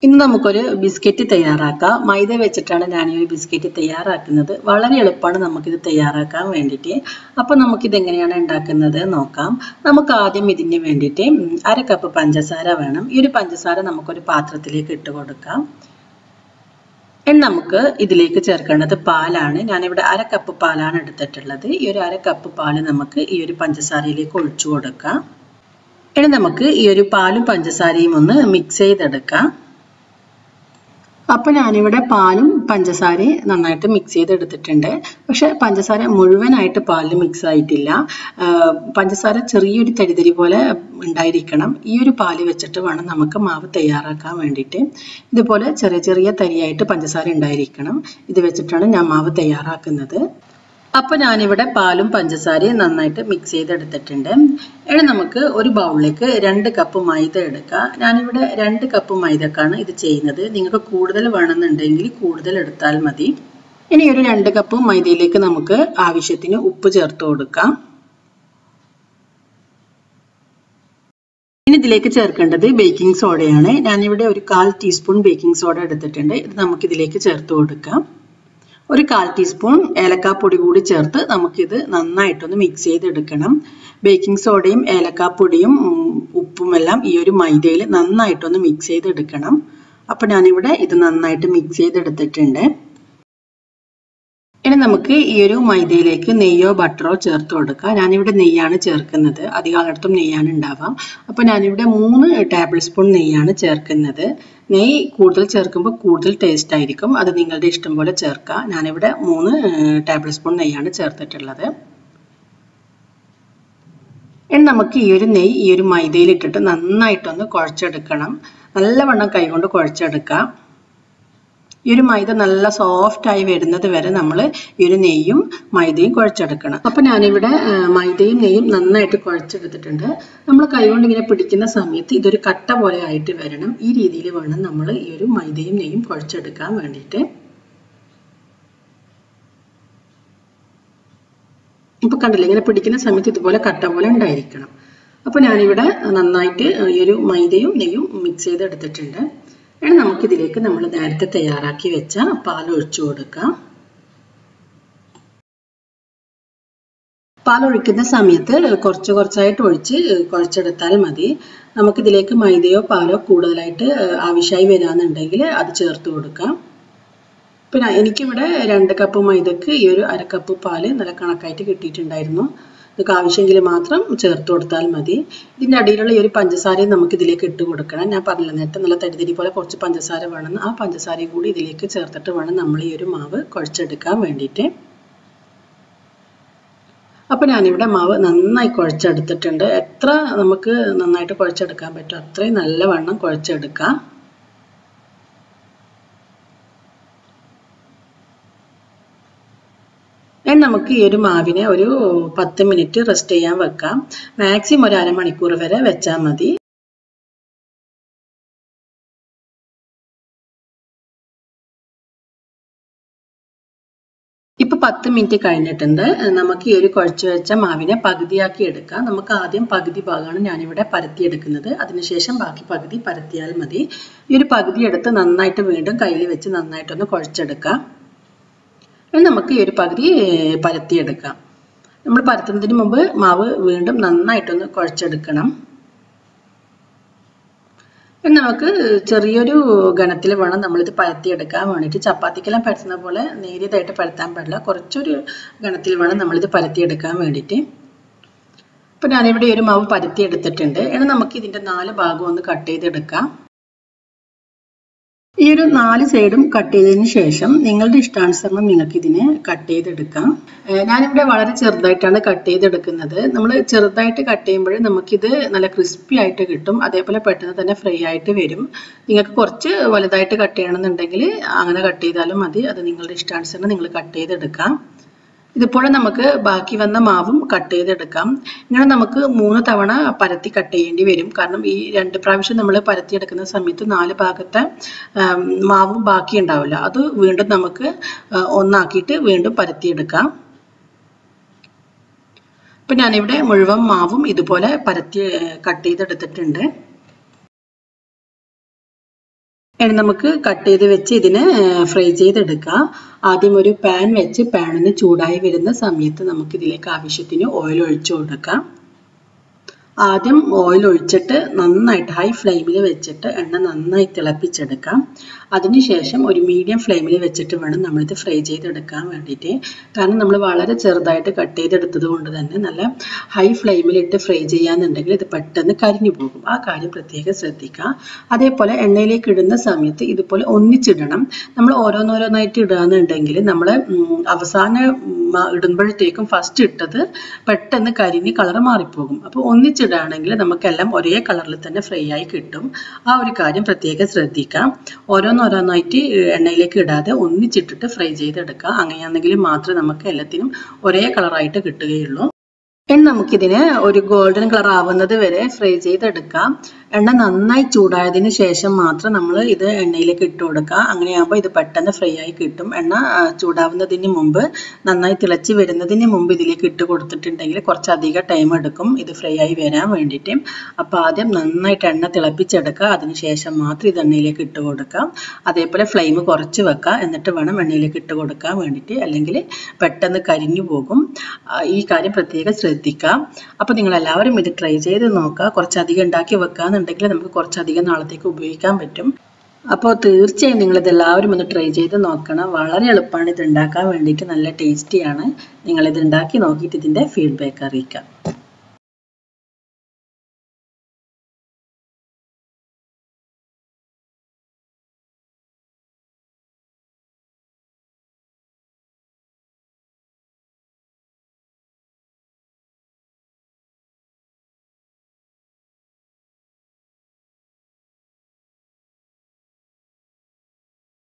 ഇന്ന് നമുക്കൊരു ബിസ്ക്കറ്റ് തയ്യാറാക്കാം. മൈദ വെച്ചിട്ടാണ് ഞാൻ ഈ ബിസ്ക്കറ്റ് തയ്യാറാക്കുന്നത്. വളരെ എളുപ്പമാണ് നമുക്കിത് തയ്യാറാക്കാൻ വേണ്ടിയിട്ട്. അപ്പോൾ നമുക്കിത് എങ്ങനെയാണ് ഉണ്ടാക്കുന്നത് നോക്കാം. നമുക്ക് ആദ്യം ഇതിന് വേണ്ടിയിട്ട് 1/2 കപ്പ് പഞ്ചസാര വേണം. ഈ ഒരു പഞ്ചസാര നമുക്കൊരു പാത്രത്തിലേക്ക് ഇട്ട് കൊടുക്കാം. ഇനി നമുക്ക് ഇതിലേക്ക് ചേർക്കേണ്ടത് പാലാണ്. ഞാനിവിടെ 1/2 കപ്പ് പാലാണ് എടുത്തിട്ടുള്ളത്. ഈ ഒരു 1/2 കപ്പ് പാല് നമുക്ക് ഈ ഒരു പഞ്ചസാരയിലേക്ക് ഒഴിച്ചു കൊടുക്കാം. ഇനി നമുക്ക് ഈ ഒരു പാലും പഞ്ചസാരയും ഒന്ന് മിക്സ് ചെയ്തെടുക്കാം. അപ്പോൾ ഞാനിവിടെ പാലും പഞ്ചസാരയും നന്നായിട്ട് മിക്സ് ചെയ്തെടുത്തിട്ടുണ്ട്. പക്ഷെ പഞ്ചസാര മുഴുവനായിട്ട് പാലിൽ മിക്സ് ആയിട്ടില്ല. പഞ്ചസാര ചെറിയൊരു തരിതരി പോലെ ഉണ്ടായിരിക്കണം. ഈ ഒരു പാല് വെച്ചിട്ട് വേണം നമുക്ക് മാവ് തയ്യാറാക്കാൻ വേണ്ടിയിട്ട്. ഇതുപോലെ ചെറിയ ചെറിയ തരിയായിട്ട് പഞ്ചസാര ഉണ്ടായിരിക്കണം. ഇത് വെച്ചിട്ടാണ് ഞാൻ മാവ് തയ്യാറാക്കുന്നത്. അപ്പോൾ ഞാനിവിടെ പാലും പഞ്ചസാരയും നന്നായിട്ട് മിക്സ് ചെയ്തെടുത്തിട്ടുണ്ട്. ഇനി നമുക്ക് ഒരു ബൗളിലേക്ക് 2 കപ്പ് മൈദ എടുക്കാം. ഞാനിവിടെ 2 കപ്പ് മൈദക്കാണ് ഇത് ചെയ്യുന്നത്. നിങ്ങൾക്ക് കൂടുതൽ വേണമെന്നുണ്ടെങ്കിൽ കൂടുതൽ എടുത്താൽ മതി. ഇനി ഒരു 2 കപ്പ് മൈദയിലേക്ക് നമുക്ക് ആവശ്യത്തിന് ഉപ്പ് ചേർത്ത് കൊടുക്കാം. ഇനി ഇതിലേക്ക് ചേർക്കേണ്ടത് ബേക്കിംഗ് സോഡയാണ്. ഞാനിവിടെ ഒരു 1/4 ടീസ്പൂൺ ബേക്കിംഗ് സോഡ എടുത്തിട്ടുണ്ട്. ഇത് നമുക്കിതിലേക്ക് ചേർത്ത് കൊടുക്കാം. ഒരു 1/4 ടീസ്പൂൺ ഏലക്കാപ്പൊടി കൂടി ചേർത്ത് നമുക്കിത് നന്നായിട്ടൊന്ന് മിക്സ് ചെയ്തെടുക്കണം. ബേക്കിംഗ് സോഡയും ഏലക്കാപ്പൊടിയും ഉപ്പുമെല്ലാം ഈ ഒരു മൈദയിൽ നന്നായിട്ടൊന്ന് മിക്സ് ചെയ്തെടുക്കണം. അപ്പോൾ ഞാനിവിടെ ഇത് നന്നായിട്ട് മിക്സ് ചെയ്തെടുത്തിട്ടുണ്ട്. ഇനി നമുക്ക് ഈ ഒരു മൈദയിലേക്ക് നെയ്യോ ബട്ടറോ ചേർത്ത് കൊടുക്കാം. ഞാനിവിടെ നെയ്യാണ് ചേർക്കുന്നത്. അധികം ആളുടത്തും നെയ്യാണ് ഉണ്ടാവാം. അപ്പോൾ ഞാനിവിടെ 3 ടേബിൾ സ്പൂൺ നെയ്യാണ് ചേർക്കുന്നത്. നെയ്യ് കൂടുതൽ ചേർക്കുമ്പോൾ കൂടുതൽ ടേസ്റ്റ് ആയിരിക്കും. അത് നിങ്ങളുടെ ഇഷ്ടം പോലെ ചേർക്കാം. ഞാനിവിടെ 3 ടേബിൾ സ്പൂൺ നെയ്യാണ് ചേർത്തിട്ടുള്ളത്. ഇനി നമുക്ക് ഈ ഒരു നെയ്യ് ഈ ഒരു മൈദയിൽ ഇട്ടിട്ട് നന്നായിട്ടൊന്ന് കുഴച്ചെടുക്കണം. നല്ലവണ്ണം കൈകൊണ്ട് കുഴച്ചെടുക്കാം. ഈ ഒരു മൈദ നല്ല സോഫ്റ്റ് ആയി വരുന്നത് വരെ നമ്മൾ ഈ ഒരു നെയ്യും മൈദയും കുഴച്ചെടുക്കണം. അപ്പോൾ ഞാനിവിടെ മൈദയും നെയ്യും നന്നായിട്ട് കുഴച്ചെടുത്തിട്ടുണ്ട്. നമ്മൾ കൈകൊണ്ട് ഇങ്ങനെ പിടിക്കുന്ന സമയത്ത് ഇതൊരു കട്ട പോലെ ആയിട്ട് വരണം. ഈ രീതിയിൽ വേണം നമ്മൾ ഈ ഒരു മൈദയും നെയ്യും കുഴച്ചെടുക്കാൻ വേണ്ടിയിട്ട്. ഇപ്പോൾ കണ്ടില്ലേ, ഇങ്ങനെ പിടിക്കുന്ന സമയത്ത് ഇതുപോലെ കട്ട പോലെ ഉണ്ടായിരിക്കണം. അപ്പോൾ ഞാനിവിടെ നന്നായിട്ട് ഈ ഒരു മൈദയും നെയ്യും മിക്സ് ചെയ്തെടുത്തിട്ടുണ്ട്. ഇനി നമുക്കിതിലേക്ക് നമ്മൾ നേരത്തെ തയ്യാറാക്കി വെച്ച പാൽ ഒഴിച്ചു കൊടുക്കാം. പാൽ ഒഴിക്കുന്ന സമയത്ത് കുറച്ച് കുറച്ചായിട്ട് ഒഴിച്ച് കുഴച്ചെടുത്താൽ മതി. നമുക്കിതിലേക്ക് മൈദയോ പാലോ കൂടുതലായിട്ട് ആവശ്യമായി വരാമെന്നുണ്ടെങ്കിൽ അത് ചേർത്ത് കൊടുക്കാം. പിന്നെ എനിക്കിവിടെ 2 കപ്പ് മൈദക്ക് ഈ ഒരു 1/2 കപ്പ് പാല് നല്ല കണക്കായിട്ട് കിട്ടിയിട്ടുണ്ടായിരുന്നു. ഇതൊക്കെ ആവശ്യമെങ്കിൽ മാത്രം ചേർത്ത് കൊടുത്താൽ മതി. ഇതിൻ്റെ അടിയിലുള്ള ഈ ഒരു പഞ്ചസാരയും നമുക്ക് ഇതിലേക്ക് ഇട്ട് കൊടുക്കണം. ഞാൻ പറഞ്ഞില്ല നേരത്തെ നല്ല തരിതരി പോലെ കുറച്ച് പഞ്ചസാര വേണമെന്ന്. ആ പഞ്ചസാരയും കൂടി ഇതിലേക്ക് ചേർത്തിട്ട് വേണം നമ്മൾ ഈ ഒരു മാവ് കുഴച്ചെടുക്കാൻ വേണ്ടിയിട്ട്. അപ്പോൾ ഞാനിവിടെ മാവ് നന്നായി കുഴച്ചെടുത്തിട്ടുണ്ട്. എത്ര നമുക്ക് നന്നായിട്ട് കുഴച്ചെടുക്കാൻ പറ്റും അത്രയും നല്ലവണ്ണം കുഴച്ചെടുക്കാം. നമുക്ക് ഈ ഒരു മാവിനെ ഒരു 10 മിനിറ്റ് റെസ്റ്റ് ചെയ്യാൻ വെക്കാം. മാക്സിമം ഒരു അരമണിക്കൂർ വരെ വെച്ചാൽ മതി. ഇപ്പോൾ 10 മിനിറ്റ് കഴിഞ്ഞിട്ടുണ്ട്. നമുക്ക് ഈ ഒരു കുഴച്ച് വെച്ച മാവിനെ പകുതിയാക്കി എടുക്കാം. നമുക്ക് ആദ്യം പകുതി ഭാഗമാണ് ഞാനിവിടെ പരത്തിയെടുക്കുന്നത്. അതിനുശേഷം ബാക്കി പകുതി പരത്തിയാൽ മതി. ഈ ഒരു പകുതി എടുത്ത് നന്നായിട്ട് വീണ്ടും കയ്യിൽ വെച്ച് നന്നായിട്ടൊന്ന് കുഴച്ചെടുക്കാം. നമുക്ക് ഈ ഒരു പകുതി പരത്തിയെടുക്കാം. നമ്മൾ പരത്തുന്നതിന് മുമ്പ് മാവ് വീണ്ടും നന്നായിട്ടൊന്ന് കുഴച്ചെടുക്കണം. നമുക്ക് ചെറിയൊരു ഘനത്തിൽ വേണം നമ്മളിത് പരത്തിയെടുക്കാൻ വേണ്ടിയിട്ട്. ചപ്പാത്തിക്കെല്ലാം പരത്തുന്ന പോലെ നേരിയതായിട്ട് പരത്താൻ പാടില്ല. കുറച്ചൊരു ഘനത്തിൽ വേണം നമ്മളിത് പരത്തിയെടുക്കാൻ വേണ്ടിയിട്ട്. അപ്പോൾ ഞാനിവിടെ ഒരു മാവ് പരത്തിയെടുത്തിട്ടുണ്ട്. ഇനി നമുക്ക് ഇതിൻ്റെ 4 ഭാഗം ഒന്ന് കട്ട് ചെയ്തെടുക്കാം. ഈ ഒരു 4 സൈഡും കട്ട് ചെയ്തതിന് ശേഷം നിങ്ങളുടെ ഇഷ്ടാനുസരണം നിങ്ങൾക്ക് ഇതിനെ കട്ട് ചെയ്തെടുക്കാം. ഞാനിവിടെ വളരെ ചെറുതായിട്ടാണ് കട്ട് ചെയ്തെടുക്കുന്നത്. നമ്മൾ ചെറുതായിട്ട് കട്ട് ചെയ്യുമ്പോൾ നമുക്കിത് നല്ല ക്രിസ്പി ആയിട്ട് കിട്ടും. അതേപോലെ പെട്ടെന്ന് തന്നെ ഫ്രൈ ആയിട്ട് വരും. നിങ്ങൾക്ക് കുറച്ച് വലുതായിട്ട് കട്ട് ചെയ്യണമെന്നുണ്ടെങ്കിൽ അങ്ങനെ കട്ട് ചെയ്താലും മതി. അത് നിങ്ങളുടെ ഇഷ്ടാനുസരണം നിങ്ങൾ കട്ട് ചെയ്തെടുക്കാം. ഇതുപോലെ നമുക്ക് ബാക്കി വന്ന മാവും കട്ട് ചെയ്തെടുക്കാം. ഇങ്ങനെ നമുക്ക് 3 തവണ പരത്തി കട്ട് ചെയ്യേണ്ടി വരും. കാരണം ഈ 2 പ്രാവശ്യം നമ്മൾ പരത്തിയെടുക്കുന്ന സമയത്ത് 4 ഭാഗത്തെ മാവും ബാക്കി ഉണ്ടാവില്ല. അത് വീണ്ടും നമുക്ക് ഒന്നാക്കിയിട്ട് വീണ്ടും പരത്തിയെടുക്കാം. അപ്പം ഞാനിവിടെ മുഴുവൻ മാവും ഇതുപോലെ പരത്തി കട്ട് ചെയ്തെടുത്തിട്ടുണ്ട്. ഇനി നമുക്ക് കട്ട് ചെയ്ത് വെച്ച് ഇതിനെ ഫ്രൈ ചെയ്തെടുക്കാം. ആദ്യം ഒരു പാൻ വെച്ച് പാനൊന്ന് ചൂടായി വരുന്ന സമയത്ത് നമുക്ക് ഇതിലേക്ക് ആവശ്യത്തിന് ഓയിൽ ഒഴിച്ചു കൊടുക്കാം. ആദ്യം ഓയിൽ ഒഴിച്ചിട്ട് നന്നായിട്ട് ഹൈ ഫ്ലെയിമിൽ വെച്ചിട്ട് എണ്ണ നന്നായി തിളപ്പിച്ചെടുക്കാം. അതിനുശേഷം ഒരു മീഡിയം ഫ്ലെയിമിൽ വെച്ചിട്ട് വേണം നമ്മളിത് ഫ്രൈ ചെയ്തെടുക്കാൻ വേണ്ടിയിട്ട്. കാരണം നമ്മൾ വളരെ ചെറുതായിട്ട് കട്ട് ചെയ്തെടുത്തത് കൊണ്ട് തന്നെ നല്ല ഹൈ ഫ്ലെയിമിലിട്ട് ഫ്രൈ ചെയ്യാന്നുണ്ടെങ്കിൽ ഇത് പെട്ടെന്ന് കരിഞ്ഞു പോകും. ആ കാര്യം പ്രത്യേകം ശ്രദ്ധിക്കുക. അതേപോലെ എണ്ണയിലേക്ക് ഇടുന്ന സമയത്ത് ഇതുപോലെ ഒന്നിച്ചിടണം. നമ്മൾ ഓരോന്നോരോന്നായിട്ട് ഇടുകയെന്നുണ്ടെങ്കിൽ നമ്മൾ അവസാനം ഇടുമ്പോഴത്തേക്കും ഫസ്റ്റ് ഇട്ടത് പെട്ടെന്ന് കരിഞ്ഞ് കളർ മാറിപ്പോകും. അപ്പോൾ ഒന്നിച്ചിടുകയാണെങ്കിൽ നമുക്കെല്ലാം ഒരേ കളറിൽ തന്നെ ഫ്രൈ ആയി കിട്ടും. ആ ഒരു കാര്യം പ്രത്യേകം ശ്രദ്ധിക്കാം. ഓരോന്നോരോന്നായിട്ട് എണ്ണയിലേക്ക് ഇടാതെ ഒന്നിച്ചിട്ടിട്ട് ഫ്രൈ ചെയ്തെടുക്കുക. അങ്ങനെയാണെങ്കിൽ മാത്രമേ നമുക്ക് എല്ലാത്തിനും ഒരേ കളറായിട്ട് കിട്ടുകയുള്ളൂ. ഇനി നമുക്കിതിനെ ഒരു ഗോൾഡൻ കളർ ആവുന്നത് വരെ ഫ്രൈ ചെയ്തെടുക്കാം. എണ്ണ നന്നായി ചൂടായതിന് ശേഷം മാത്രം നമ്മൾ ഇത് എണ്ണയിലേക്ക് ഇട്ട് കൊടുക്കുക. അങ്ങനെയാകുമ്പോൾ ഇത് പെട്ടെന്ന് ഫ്രൈ ആയി കിട്ടും. എണ്ണ ചൂടാവുന്നതിന് മുമ്പ് നന്നായി തിളച്ച് വരുന്നതിന് മുമ്പ് ഇതിലേക്ക് ഇട്ട് കൊടുത്തിട്ടുണ്ടെങ്കിൽ കുറച്ചധികം ടൈം എടുക്കും ഇത് ഫ്രൈ ആയി വരാൻ വേണ്ടിയിട്ട്. അപ്പോൾ ആദ്യം നന്നായിട്ട് എണ്ണ തിളപ്പിച്ചെടുക്കുക. അതിനുശേഷം മാത്രം ഇത് എണ്ണയിലേക്ക് ഇട്ട് കൊടുക്കാം. അതേപോലെ ഫ്ലെയിം കുറച്ച് വെക്കുക. എന്നിട്ട് വേണം എണ്ണയിലേക്ക് ഇട്ട് കൊടുക്കാൻ വേണ്ടിയിട്ട്. അല്ലെങ്കിൽ പെട്ടെന്ന് കരിഞ്ഞു പോകും. ഈ കാര്യം പ്രത്യേകം ശ്രദ്ധിക്കാം. അപ്പോൾ നിങ്ങളെല്ലാവരും ഇത് ട്രൈ ചെയ്ത് നോക്കുക. കുറച്ചധികം ഉണ്ടാക്കി വെക്കുക ഉണ്ടെങ്കിൽ നമുക്ക് കുറച്ചധികം നാളത്തേക്ക് ഉപയോഗിക്കാൻ പറ്റും. അപ്പോൾ തീർച്ചയായും നിങ്ങളിത് എല്ലാവരും ഒന്ന് ട്രൈ ചെയ്ത് നോക്കണം. വളരെ എളുപ്പമാണ് ഇത് ഉണ്ടാക്കാൻ വേണ്ടിയിട്ട്. നല്ല ടേസ്റ്റിയാണ്. നിങ്ങളിത് ഉണ്ടാക്കി നോക്കിയിട്ട് ഇതിൻ്റെ ഫീഡ്ബാക്ക് അറിയിക്കാം.